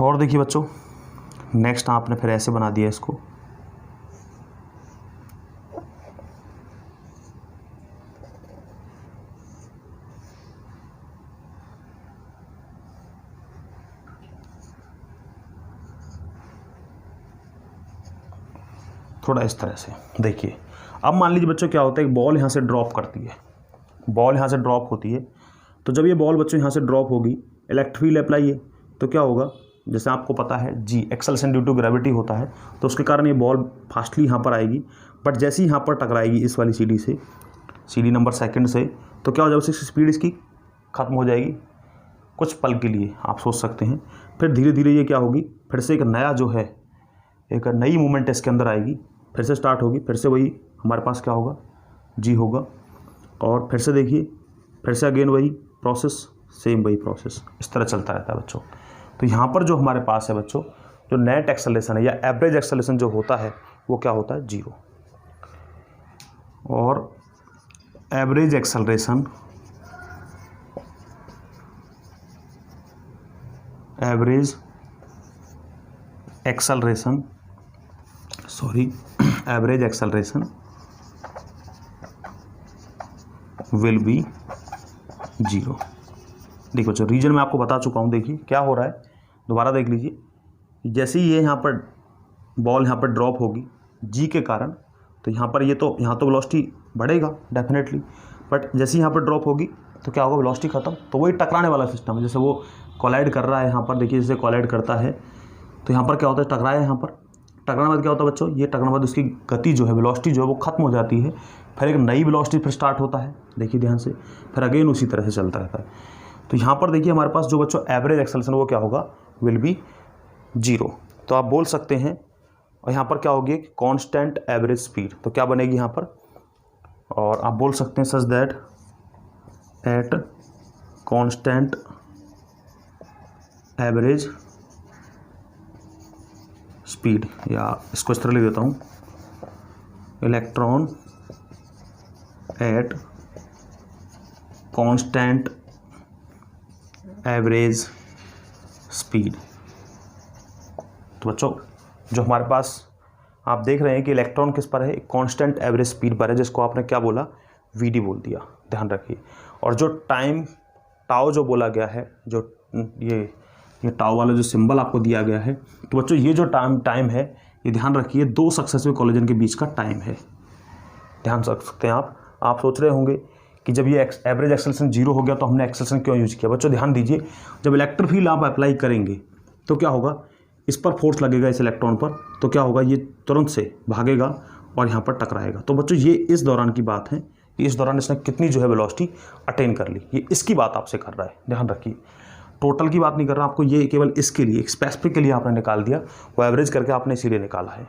और देखिए बच्चों नेक्स्ट आपने फिर ऐसे बना दिया इसको, थोड़ा इस तरह से देखिए। अब मान लीजिए बच्चों क्या होता है, एक बॉल यहाँ से ड्रॉप करती है, बॉल यहाँ से ड्रॉप होती है, तो जब ये बॉल बच्चों यहाँ से ड्रॉप होगी, इलेक्ट्रिक फील्ड अप्लाई है, तो क्या होगा, जैसे आपको पता है जी एक्सेलरेशन ड्यू टू ग्रेविटी होता है, तो उसके कारण ये बॉल फास्टली यहाँ पर आएगी, बट जैसे ही यहाँ पर टकराएगी इस वाली सीढ़ी से, सीढ़ी नंबर सेकंड से, तो क्या हो जाएगा, स्पीड इसकी ख़त्म हो जाएगी कुछ पल के लिए, आप सोच सकते हैं। फिर धीरे धीरे ये क्या होगी, फिर से एक नया जो है, एक नई मूवमेंट इसके अंदर आएगी, फिर से स्टार्ट होगी, फिर से वही हमारे पास क्या होगा, जी होगा, और फिर से देखिए, फिर से अगेन वही प्रोसेस, सेम वही प्रोसेस, इस तरह चलता रहता है बच्चों। तो यहाँ पर जो हमारे पास है बच्चों, जो नेट एक्सेलरेशन है या एवरेज एक्सेलरेशन जो होता है वो क्या होता है, 0। और average acceleration, average acceleration will be 0। देखो बच्चों, रीजन मैं आपको बता चुका हूँ। देखिए क्या हो रहा है, दोबारा देख लीजिए। जैसे ही ये यहाँ पर बॉल यहाँ पर ड्रॉप होगी जी के कारण, तो यहाँ पर यहाँ तो वेलोसिटी बढ़ेगा डेफिनेटली, बट जैसे ही यहाँ पर ड्रॉप होगी तो क्या होगा, वेलोसिटी खत्म। तो वही टकराने वाला सिस्टम है, जैसे वो कोलाइड कर रहा है यहाँ पर, देखिए जैसे कोलाइड करता है तो यहाँ पर क्या होता है, टकराया यहाँ पर, टकराने बाद क्या होता है बच्चों, ये टकराने बाद उसकी गति जो है, वेलोसिटी जो है वो खत्म हो जाती है, फिर एक नई वेलोसिटी फिर स्टार्ट होता है, देखिए ध्यान से, फिर अगेन उसी तरह से चलता रहता है। तो यहाँ पर देखिए हमारे पास जो बच्चों एवरेज एक्सेलरेशन वो क्या होगा, विल बी 0। तो आप बोल सकते हैं, और यहाँ पर क्या होगी, कांस्टेंट एवरेज स्पीड, तो क्या बनेगी यहाँ पर, और आप बोल सकते हैं such that at constant average speed, या इसको इस तरह लिख देता हूँ, electron at constant average speed. तो बच्चों जो हमारे पास आप देख रहे हैं कि इलेक्ट्रॉन किस पर है, कांस्टेंट एवरेज स्पीड पर है, जिसको आपने क्या बोला, वीडी बोल दिया, ध्यान रखिए। और जो टाइम टाउ जो बोला गया है, जो ये टाउ वाला जो सिंबल आपको दिया गया है, तो बच्चों ये जो टाइम है, ये ध्यान रखिए 2 सक्सेसिव कोलिजन के बीच का टाइम है, ध्यान रख सकते हैं आप सोच रहे होंगे कि जब ये एवरेज एक्सेलरेशन 0 हो गया तो हमने एक्सेलरेशन क्यों यूज़ किया। बच्चों ध्यान दीजिए, जब इलेक्ट्रिक फील्ड आप अप्लाई करेंगे तो क्या होगा, इस पर फोर्स लगेगा इस इलेक्ट्रॉन पर, तो क्या होगा, ये तुरंत से भागेगा और यहाँ पर टकराएगा। तो बच्चों ये इस दौरान की बात है कि इस दौरान इसने कितनी जो है वेलोसिटी अटेन कर ली, ये इसकी बात आपसे कर रहा है, ध्यान रखिए। टोटल की बात नहीं कर रहा आपको, ये केवल इसके लिए, स्पेसिफिक के लिए आपने निकाल दिया, वो एवरेज करके आपने इसीलिए निकाला है।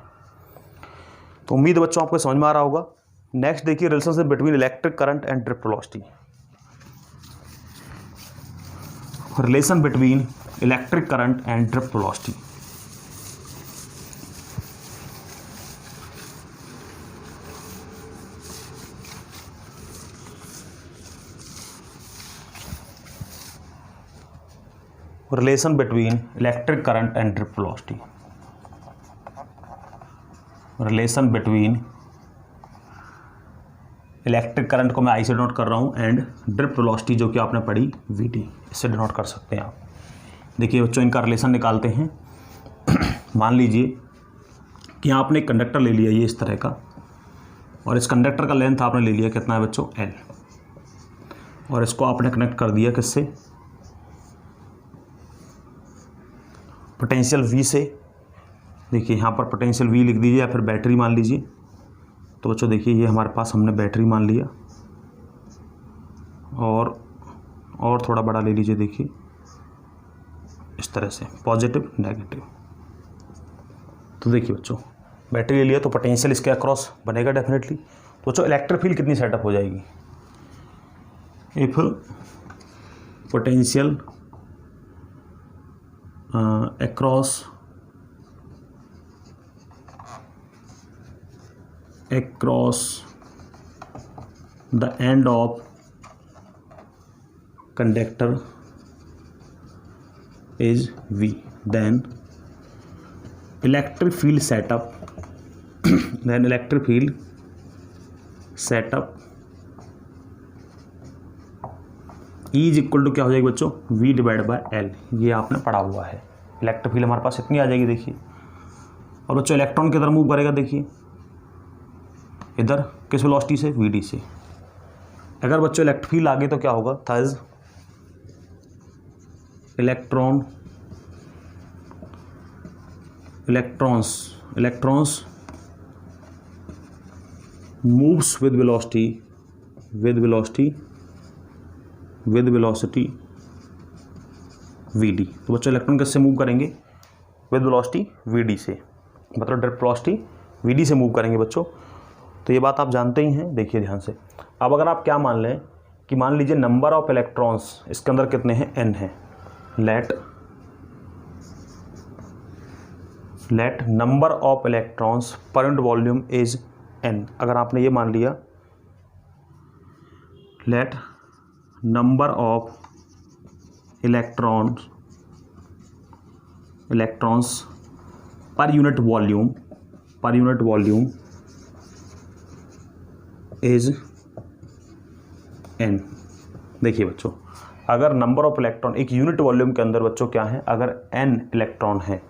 तो उम्मीद है बच्चों आपको समझ में आ रहा होगा। नेक्स्ट देखिए, relationship between electric current and drift velocity. Relation between electric current and drift velocity. Relation between electric current and drift velocity. Relation between electric current को मैं आई से डिनोट कर रहा हूँ, एंड ड्रिफ्ट वेलोसिटी जो कि आपने पढ़ी वीटी, इससे डिनोट कर सकते हैं आप। देखिए बच्चों इनका रिलेशन निकालते हैं। मान लीजिए कि आपने एक कंडक्टर ले लिया ये इस तरह का, और इस कंडक्टर का लेंथ आपने ले लिया कितना है बच्चों, L, और इसको आपने कनेक्ट कर दिया किससे, पोटेंशियल V से। देखिए यहाँ पर पोटेंशियल V लिख दीजिए, या फिर बैटरी मान लीजिए। तो बच्चों देखिए ये हमारे पास हमने बैटरी मान लिया, और थोड़ा बड़ा ले लीजिए, देखिए इस तरह से, पॉजिटिव नेगेटिव। तो देखिए बच्चों बैटरी ले लिया तो पोटेंशियल इसके अक्रॉस बनेगा डेफिनेटली। तो बच्चों इलेक्ट्रिक फील्ड कितनी सेटअप हो जाएगी, if potential across the end of conductor is V, then electric field setup E is equal to क्या हो जाएगी बच्चों, V डिवाइड बाय L। ये आपने पढ़ा हुआ है। इलेक्ट्रिक फील्ड हमारे पास इतनी आ जाएगी देखिए। और बच्चों इलेक्ट्रॉन किधर मूव करेगा, देखिए इधर किस वेलोसिटी से, वीडी से। अगर बच्चों इलेक्ट्रिक फील्ड आगे तो क्या होगा, thus electrons moves with velocity vd. तो बच्चों इलेक्ट्रॉन किससे मूव करेंगे, विद वेलोसिटी वीडी से, मतलब ड्रिफ्ट वेलोसिटी वीडी से मूव करेंगे बच्चों। तो ये बात आप जानते ही हैं, देखिए ध्यान से। अब अगर आप क्या मान लें कि मान लीजिए नंबर ऑफ इलेक्ट्रॉन्स इसके अंदर कितने हैं, n है। Let number of electrons per unit volume is n। अगर आपने ये मान लिया let number of electrons per unit volume is n। देखिए बच्चों, अगर नंबर ऑफ इलेक्ट्रॉन एक यूनिट वॉल्यूम के अंदर बच्चों क्या है, अगर n इलेक्ट्रॉन है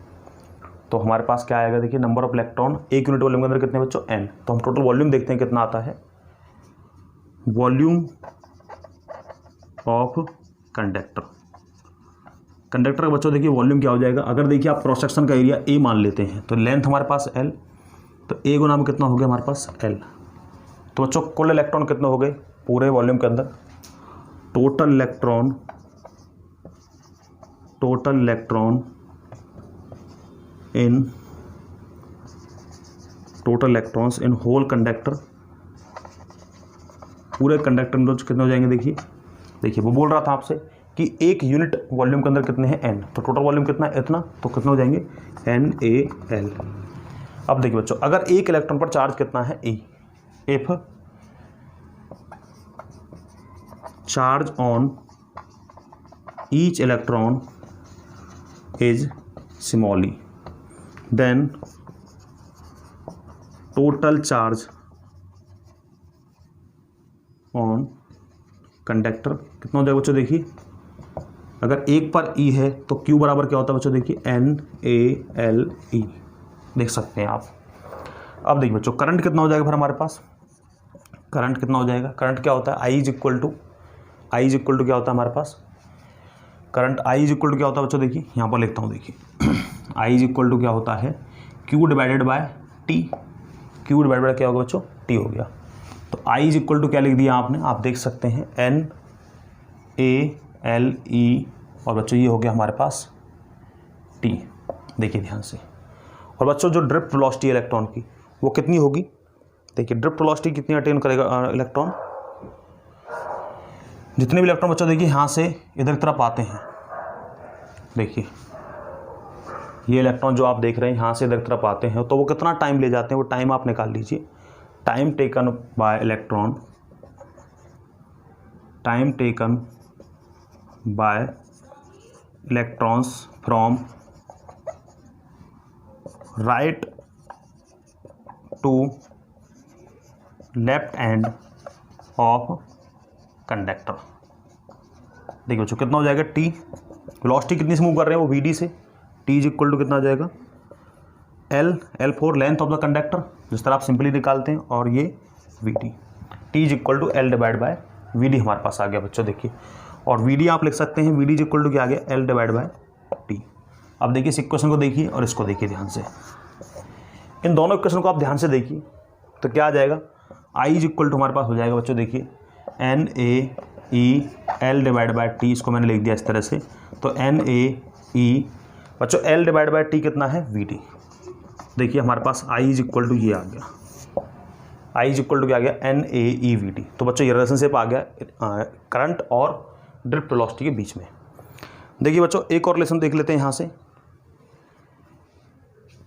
तो हमारे पास क्या आएगा, देखिए नंबर ऑफ इलेक्ट्रॉन एक यूनिट वॉल्यूम के अंदर कितने बच्चों, n। तो हम टोटल वॉल्यूम देखते हैं कितना आता है, वॉल्यूम ऑफ कंडक्टर का बच्चों देखिए वॉल्यूम क्या हो जाएगा। अगर देखिए आप क्रॉस सेक्शन का एरिया a मान लेते हैं तो लेंथ हमारे पास l, तो a गुना में कितना हो गया हमारे पास l। तो बच्चों कुल इलेक्ट्रॉन कितने हो गए पूरे वॉल्यूम के अंदर, total electron in whole conductor, पूरे कंडक्टर में कितने हो जाएंगे, देखिए वो बोल रहा था आपसे कि एक यूनिट वॉल्यूम के अंदर कितने हैं n, तो टोटल वॉल्यूम कितना है इतना, तो कितने हो जाएंगे NaL। अब देखिए बच्चों, अगर एक इलेक्ट्रॉन पर चार्ज कितना है E, if charge on each electron is small e, then total charge on conductor कितना हो जाएगा बच्चों, देखिए अगर एक पर E है तो Q बराबर क्या होता है बच्चों, देखिए NaLe, देख सकते हैं आप। अब देखिए बच्चों करंट कितना हो जाएगा फिर हमारे पास, करंट कितना हो जाएगा, करंट क्या होता है, I इज इक्वल टू क्या होता है हमारे पास, current I is equal to क्या होता है बच्चों, देखिए यहाँ पर लिखता हूँ, देखिए I इज इक्वल टू क्या होता है, Q divided by T। Q divided by क्या होगा बच्चों, T हो गया। तो I इज इक्वल टू क्या लिख दिया आपने, आप देख सकते हैं NaLe, और बच्चों ये हो गया हमारे पास T। देखिए ध्यान से। और बच्चों जो ड्रिफ्ट वेलोसिटी इलेक्ट्रॉन की वो कितनी होगी, देखिए ड्रिफ्ट वेलोसिटी कितनी अटेन करेगा इलेक्ट्रॉन, जितने भी इलेक्ट्रॉन बच्चों देखिए यहाँ से इधर की तरफ आते हैं, देखिए ये इलेक्ट्रॉन जो आप देख रहे हैं यहाँ से इधर की तरफ आते हैं, तो वो कितना टाइम ले जाते हैं, वो टाइम आप निकाल लीजिए। Time taken by electrons from right to left end of conductor. देखिए बच्चों कितना हो जाएगा, T वेलोसिटी कितनी से मूव कर रहे हैं वो VD से, T इज इक्वल टू कितना हो जाएगा, L for length of the conductor, जिस तरह आप सिंपली निकालते हैं, और ये VD, T is equal to L divide by VD हमारे पास आ गया बच्चों, देखिए। और VD आप लिख सकते हैं, VD इज इक्वल टू क्या आ गया, L डिवाइड बाय T। अब देखिए इस इक्वेशन को देखिए और इसको देखिए ध्यान से, इन दोनों इक्वेशन को आप ध्यान से देखिए तो क्या आ जाएगा, I इज इक्वल टू हमारे पास हो जाएगा बच्चों, देखिए NaEL डिवाइड बाय T, इसको मैंने लिख दिया इस तरह से। तो NaE बच्चों L डिवाइड बाय T कितना है, VD। देखिए हमारे पास I इज इक्वल टू ये आ गया, I इज इक्वल टू क्या आ गया, NaEVD। तो बच्चों ये रिलेशनशिप आ गया करंट और ड्रिफ्ट वेलोसिटी के बीच में। देखिए बच्चों एक और रिलेशन देख लेते हैं यहाँ से,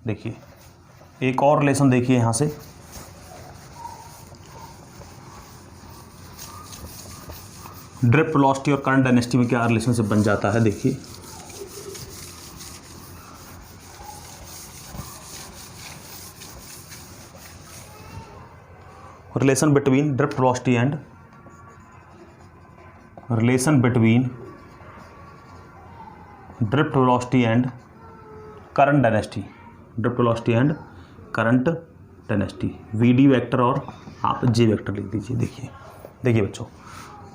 देखिए एक और रिलेशन देखिए यहाँ से, ड्रिफ्ट वेलोसिटी और करंट डेंसिटी में क्या रिलेशनशिप बन जाता है, देखिए relation between drift velocity and current density, drift velocity and current 10st VD vector और आप J वेक्टर लिख दीजिए। देखिए बच्चों,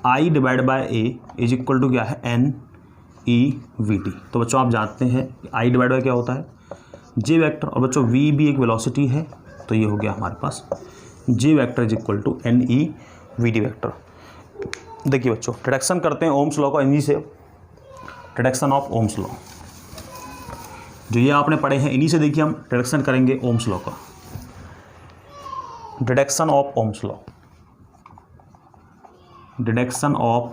I divide by A is equal to क्या है, NEVD। तो बच्चों आप जानते हैं I डिवाइड बाय क्या होता है, J वेक्टर, और बच्चों V भी एक वेलोसिटी है, तो ये हो गया हमारे पास J vector is equal to NEVD vector. देखिए बच्चों, डिडक्शन करते हैं ओम्स लॉ का इन्हीं से, डिडक्शन ऑफ ओम्स लॉ जो ये आपने पढ़े हैं, इन्हीं से देखिए हम डिडक्शन करेंगे ओम्स लॉ का। Deduction of Ohm's law, deduction of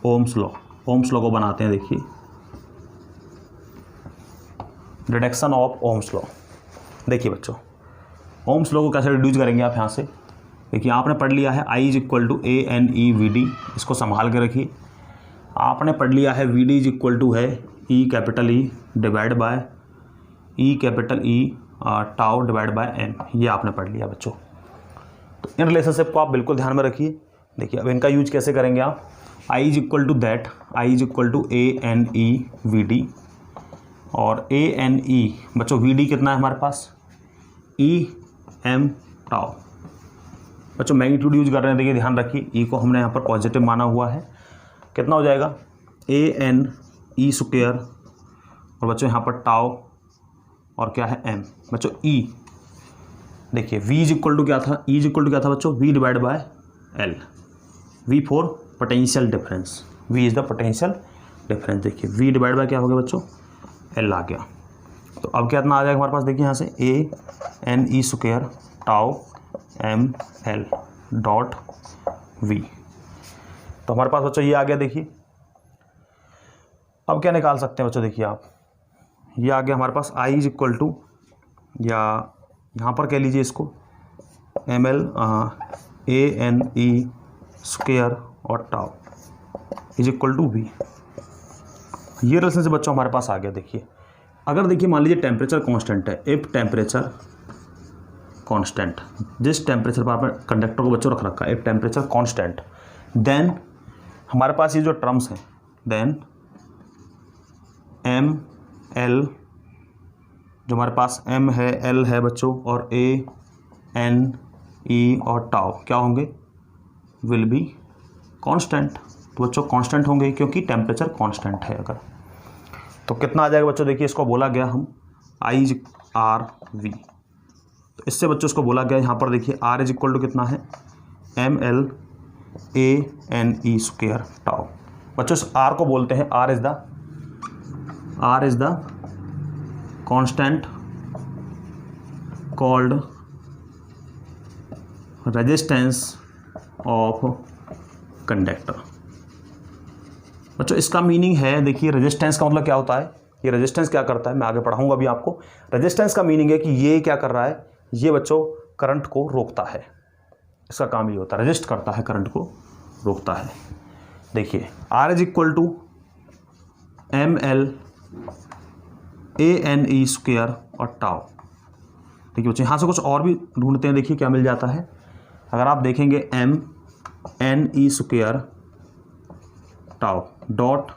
Ohm's law, Ohm's law को बनाते हैं। देखिए डिडक्शन ऑफ ओम्स लॉ, देखिए बच्चों ओम्स लॉ को कैसे रिड्यूस करेंगे आप यहाँ से। देखिए आपने पढ़ लिया है I is equal to ANEVD, इसको संभाल के रखिए। आपने पढ़ लिया है VD इज इक्वल टू है E capital E divide by E capital E tau divide by M, ये आपने पढ़ लिया बच्चों। तो इन रिलेशनशिप को आप बिल्कुल ध्यान में रखिए। देखिए अब इनका यूज कैसे करेंगे आप, I is equal to that, I is equal to ANEVD, और ANE बच्चों VD कितना है हमारे पास, EM टाउ। बच्चों मैग्नीट्यूड यूज कर रहे हैं, देखिए ध्यान रखिए, ई को हमने यहाँ पर पॉजिटिव माना हुआ है, कितना हो जाएगा ANE स्क्वायर, और बच्चों यहाँ पर टाउ और क्या है M। बच्चों E देखिए V इज इक्वल टू क्या था, E इज इक्वल टू क्या था बच्चों, V divide by L, V for potential difference, V is the potential difference. देखिए V डिवाइड बाय क्या हो गया बच्चों, L आ गया। तो अब कितना आ जाएगा हमारे पास, देखिए यहाँ से ANE square tau ML dot V। तो हमारे पास बच्चों ये आ गया। देखिए अब क्या निकाल सकते हैं बच्चों, देखिए आप, ये आ गया हमारे पास I इज इक्वल टू, या यहाँ पर कह लीजिए इसको ML ANE स्क्वायर और tau is equal to V। ये रिलेशन से बच्चों हमारे पास आ गया। देखिए अगर देखिए मान लीजिए टेम्परेचर कांस्टेंट है, इफ टेम्परेचर कांस्टेंट, जिस टेम्परेचर पर आपने कंडक्टर को बच्चों रख रखा है, इफ टेम्परेचर कांस्टेंट, देन हमारे पास ये जो टर्म्स हैं, देन ML जो हमारे पास M है, L है बच्चों, और ANE और टाउ क्या होंगे, विल बी कांस्टेंट। तो बच्चों कांस्टेंट होंगे क्योंकि टेम्परेचर कांस्टेंट है। अगर तो कितना आ जाएगा बच्चों, देखिए इसको बोला गया हम IRV। तो इससे बच्चों इसको बोला गया यहाँ पर, देखिए R इज इक्वल टू कितना है, ML ANE स्क्वायर टाउ। बच्चों इस R को बोलते हैं, R is the constant called resistance of conductor. बच्चों इसका मीनिंग है, देखिए रेजिस्टेंस का मतलब क्या होता है, ये रेजिस्टेंस क्या करता है, मैं आगे पढ़ाऊंगा अभी आपको। रेजिस्टेंस का मीनिंग है कि ये क्या कर रहा है, ये बच्चों करंट को रोकता है, इसका काम ये होता है, रेजिस्ट करता है, करंट को रोकता है। देखिए R is equal to ML ANE square और टाउ। देखिए बच्चों यहाँ से कुछ और भी ढूंढते हैं, देखिए क्या मिल जाता है। अगर आप देखेंगे MNE square tau dot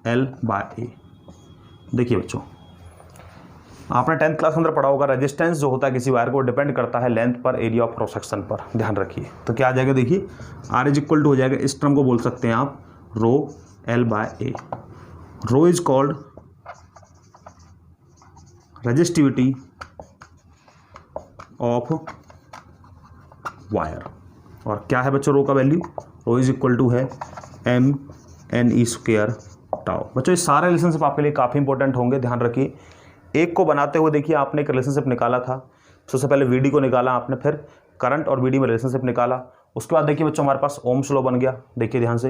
L by A। देखिए बच्चों आपने 10th क्लास के अंदर पढ़ा होगा, रेजिस्टेंस जो होता है किसी वायर को डिपेंड करता है लेंथ पर, एरिया ऑफ क्रॉस सेक्शन पर, ध्यान रखिए। तो क्या आ जाएगा, देखिए R इज इक्वल टू हो जाएगा, इस टर्म को बोल सकते हैं आप rho L by A। Rho is called resistivity of wire, और क्या है बच्चों रो का वैल्यू, रो इज इक्वल टू है MNE स्क्वायर टाउ। बच्चों ये सारे रिलेशनशिप आपके लिए काफ़ी इंपॉर्टेंट होंगे, ध्यान रखिए। एक को बनाते हुए देखिए आपने एक रिलेशनशिप निकाला था, सबसे पहले VD को निकाला आपने, फिर करंट और VD में रिलेशनशिप निकाला। उसके बाद देखिए बच्चों हमारे पास ओम्स लॉ बन गया। देखिए ध्यान से,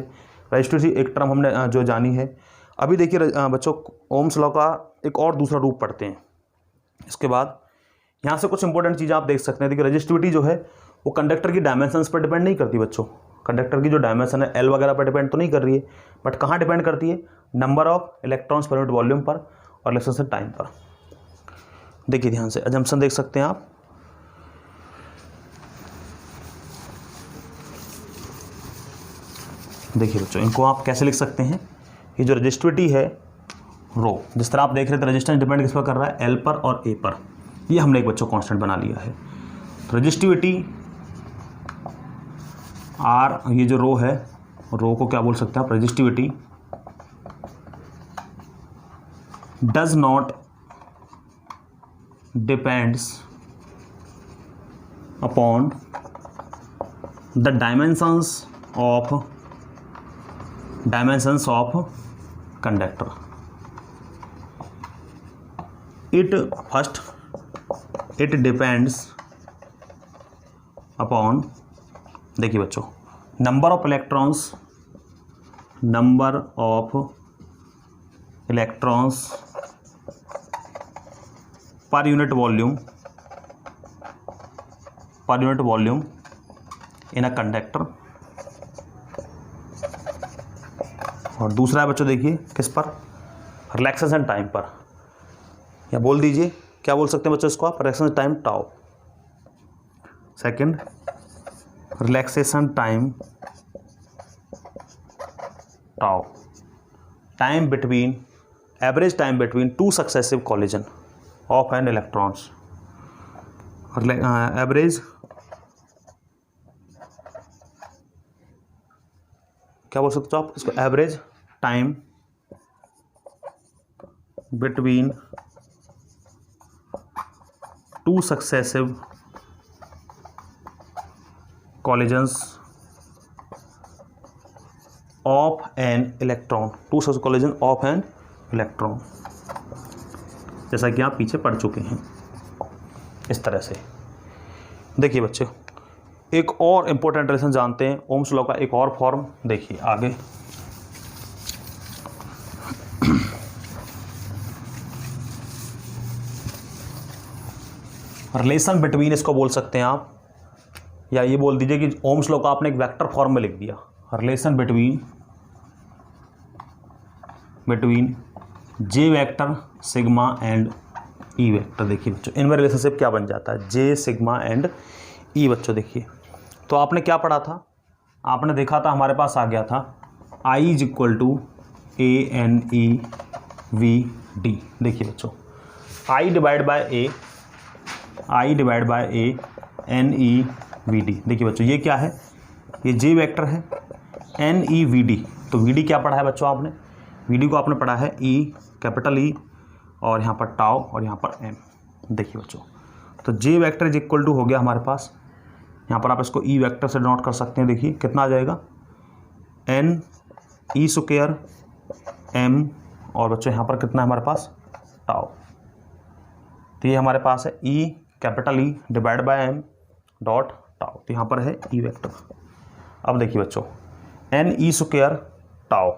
रेजिस्टिविटी एक टर्म हमने जो जानी है। अभी देखिए बच्चों ओम्स लॉ का एक और दूसरा रूप पढ़ते हैं। इसके बाद यहाँ से कुछ इंपॉर्टेंट चीज़ें आप देख सकते हैं। देखिए रेजिस्टिविटी जो है वो कंडक्टर की डायमेंशंस पर डिपेंड नहीं करती बच्चों, कंडक्टर की जो डायमेंशन है L वगैरह पर डिपेंड तो नहीं कर रही है, बट कहाँ डिपेंड करती है, number of electrons per unit volume पर और रिलेशनशिप टाइम पर। देखिए ध्यान से अजम्पशन देख सकते हैं आप। देखिए बच्चों इनको आप कैसे लिख सकते हैं, ये जो रेजिस्टिविटी है रो, जिस तरह आप देख रहे थे रेजिस्टेंस डिपेंड किस पर कर रहा है, L पर और A पर, ये हमने एक बच्चों कांस्टेंट बना लिया है। रजिस्टिविटी आर, ये जो रो है, रो को क्या बोल सकते हैं आप, resistivity does not depends upon the dimensions of conductor. It depends upon, देखिए बच्चों, number of electrons per unit volume in a conductor. और दूसरा है बच्चों, देखिए किस पर, रिलैक्सेशन टाइम पर, या बोल दीजिए क्या बोल सकते हैं बच्चों इसको आप, relaxation time tau. Second, relaxation time tau, average time between two successive collision of N electrons. Average क्या बोल सकते हो आप इसको, average time between two successive collisions of N electron, two successive collision of N electron, जैसा कि आप पीछे पढ़ चुके हैं इस तरह से। देखिए बच्चे, एक और इंपॉर्टेंट रिलेशन जानते हैं, ओम्स लॉ का एक और फॉर्म देखिए आगे। रिलेशन बिटवीन इसको बोल सकते हैं आप, या ये बोल दीजिए कि ओम्स लॉ का आपने एक वेक्टर फॉर्म में लिख दिया, relation between J vector sigma and E vector. देखिए बच्चों, इनमें रिलेशनशिप क्या बन जाता है, जे सिग्मा एंड ई। बच्चों देखिए, तो आपने क्या पढ़ा था, आपने देखा था हमारे पास आ गया था I is equal to ANEVD। देखिए बच्चों, I divide by A NEVD। देखिए बच्चों, ये क्या है, ये J वेक्टर है, NEVD। तो VD क्या पढ़ा है बच्चों आपने, VD को आपने पढ़ा है E, कैपिटल E, और यहाँ पर टाउ और यहाँ पर M। देखिए बच्चों, तो J vector is equal to हो गया हमारे पास, यहाँ पर आप इसको E वेक्टर से डिनोट कर सकते हैं। देखिए कितना आ जाएगा, NE स्क्वायर M, और बच्चों यहाँ पर कितना है हमारे पास, टाउ। तो ये हमारे पास है E capital E divide by M dot tau, तो यहाँ पर है E वेक्टर। अब देखिए बच्चों, NE स्क्वायर टाउ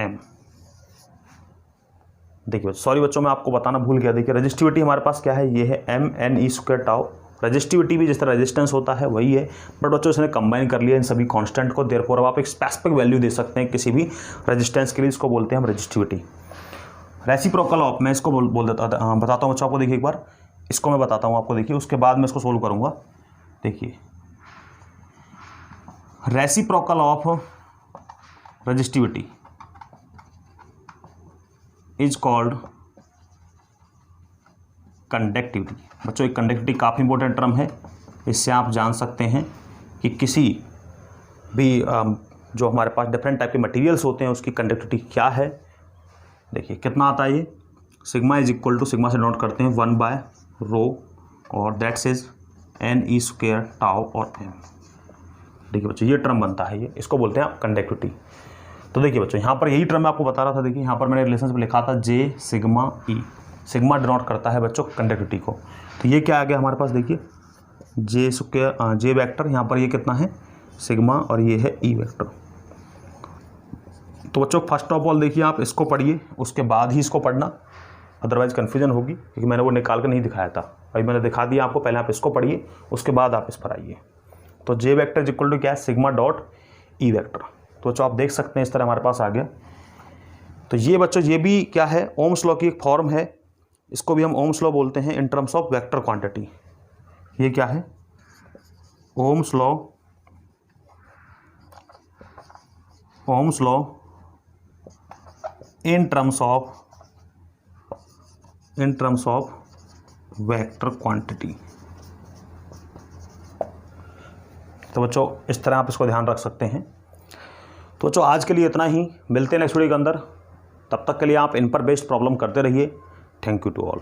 M। देखिए सॉरी बच्चों, मैं आपको बताना भूल गया। देखिए रजिस्टिविटी हमारे पास क्या है, ये है MNE स्क्वायर टाउ। रजिस्टिविटी भी जिस तरह रेजिस्टेंस होता है वही है, बट बच्चों इसने कंबाइन कर लिया इन सभी कांस्टेंट को। देयरफॉर अब आप एक स्पेसिफिक वैल्यू दे सकते हैं किसी भी रेजिस्टेंस के लिए, इसको बोलते हैं हम रजिस्टिविटी। रेसिप्रोकल ऑफ, मैं इसको बताता हूँ बच्चों आपको। देखिए एक बार इसको मैं बताता हूँ आपको, देखिए उसके बाद मैं इसको सोल्व करूँगा। देखिए reciprocal of resistivity is called conductivity. बच्चों एक कंडक्टिविटी काफ़ी इंपॉर्टेंट टर्म है, इससे आप जान सकते हैं कि किसी भी जो हमारे पास डिफरेंट टाइप के मटेरियल्स होते हैं उसकी कंडक्टिविटी क्या है। देखिए कितना आता है ये, sigma is equal to, sigma से नोट करते हैं 1 बाय रो, और that's is NE square tau और M। देखिए बच्चों ये टर्म बनता है, ये इसको बोलते हैं कंडक्टिविटी। तो देखिए बच्चों यहाँ पर यही टर्म मैं आपको बता रहा था। देखिए यहाँ पर मैंने रिलेशनशिप लिखा था J sigma E, sigma denote करता है बच्चों कंडक्टिविटी को। तो ये क्या आ गया हमारे पास, देखिए J स्क्वायर J वेक्टर, यहाँ पर ये कितना है सिग्मा, और ये है E वेक्टर। तो बच्चों फर्स्ट ऑफ ऑल देखिए आप इसको पढ़िए, उसके बाद ही इसको पढ़ना, अदरवाइज कन्फ्यूजन होगी, क्योंकि मैंने वो निकाल कर नहीं दिखाया था, अभी मैंने दिखा दिया आपको। पहले आप इसको पढ़िए, उसके बाद आप इस पर आइए। तो J vector is equal to क्या है, सिग्मा डॉट E वेक्टर। तो बच्चों आप देख सकते हैं इस तरह हमारे पास आ गया। तो ये बच्चों ये भी क्या है, ओम्स लॉ की एक फॉर्म है, इसको भी हम ओम्स लॉ बोलते हैं in terms of vector quantity. ये क्या है, Ohm's law in terms of vector quantity. तो बच्चों इस तरह आप इसको ध्यान रख सकते हैं। तो बच्चों आज के लिए इतना ही, मिलते हैं नेक्स्ट वीडियो के अंदर। तब तक के लिए आप इन पर बेस्ड प्रॉब्लम करते रहिए। Thank you to all.